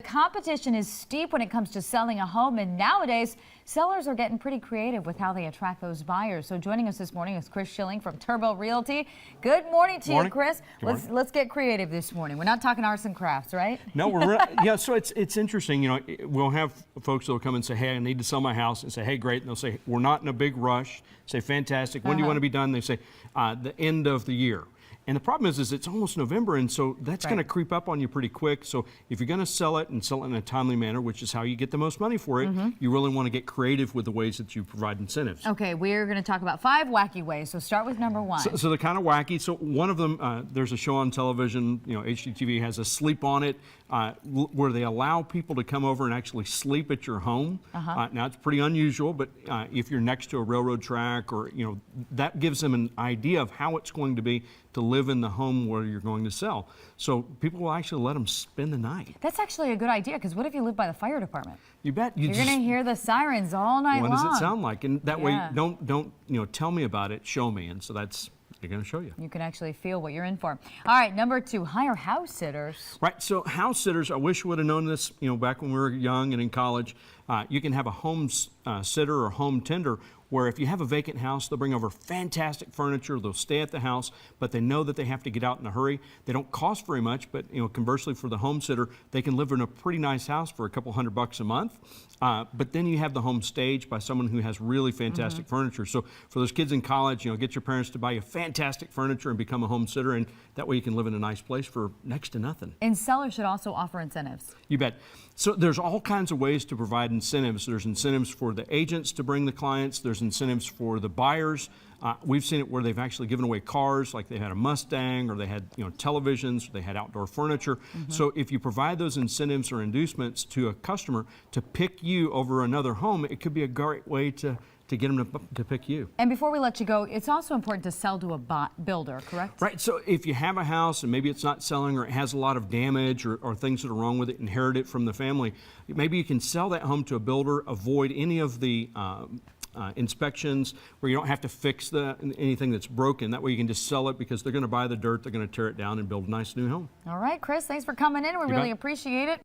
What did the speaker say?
competition is steep when it comes to selling a home, and nowadays sellers are getting pretty creative with how they attract those buyers. So joining us this morning is Schilling from Turbo Realty. Good morning to you, Chris. Let's get creative this morning. We're not talking arts and crafts, right? No, yeah. So it's interesting. You know, we'll have folks that'll come and say, "Hey, I need to sell my house," and say, "Hey, great." And they'll say, "We're not in a big rush." Say, "Fantastic. When do you want to be done?" They say, "The end of the year." And the problem is it's almost November, and so that's going to creep up on you pretty quick. So if you're going to sell it and sell it in a timely manner, which is how you get the most money for it, you really want to get creative with the ways that you provide incentives. Okay, we're going to talk about 5 wacky ways. So start with number 1. So they're kind of wacky. So one of them, there's a show on television, you know, HGTV has a Sleep On It, where they allow people to come over and actually sleep at your home. Now it's pretty unusual, but if you're next to a railroad track, or you know, that gives them an idea of how it's going to be to live in the home where you're going to sell. So people will actually let them spend the night. That's actually a good idea, because what if you live by the fire department? You bet. You're going to hear the sirens all night long. What does it sound like? And that way, don't you know, tell me about it, show me. And so that's, they're going to show you. You can actually feel what you're in for. All right, number 2, hire house sitters. Right, so house sitters, I wish we would have known this, you know, back when we were young and in college. You can have a home sitter or home tender, where if you have a vacant house, they'll bring over fantastic furniture, they'll stay at the house, but they know that they have to get out in a hurry. They don't cost very much, but you know, conversely for the home sitter, they can live in a pretty nice house for a couple $100 a month. But then you have the home staged by someone who has really fantastic furniture. So for those kids in college, you know, get your parents to buy you fantastic furniture and become a home sitter, and that way you can live in a nice place for next to nothing. And sellers should also offer incentives. You bet. So there's all kinds of ways to provide incentives. There's incentives for the agents to bring the clients. There's incentives for the buyers. We've seen it where they've actually given away cars, like they had a Mustang, or they had, you know, televisions, or they had outdoor furniture. So if you provide those incentives or inducements to a customer to pick you over another home, it could be a great way to get them to pick you. And before we let you go, it's also important to sell to a builder, correct? Right, so if you have a house and maybe it's not selling, or it has a lot of damage, or things that are wrong with it, inherit it from the family, maybe you can sell that home to a builder, avoid any of the inspections where you don't have to fix anything that's broken. That way you can just sell it, because they're going to buy the dirt, they're going to tear it down and build a nice new home. All right, Chris, thanks for coming in. We really appreciate it.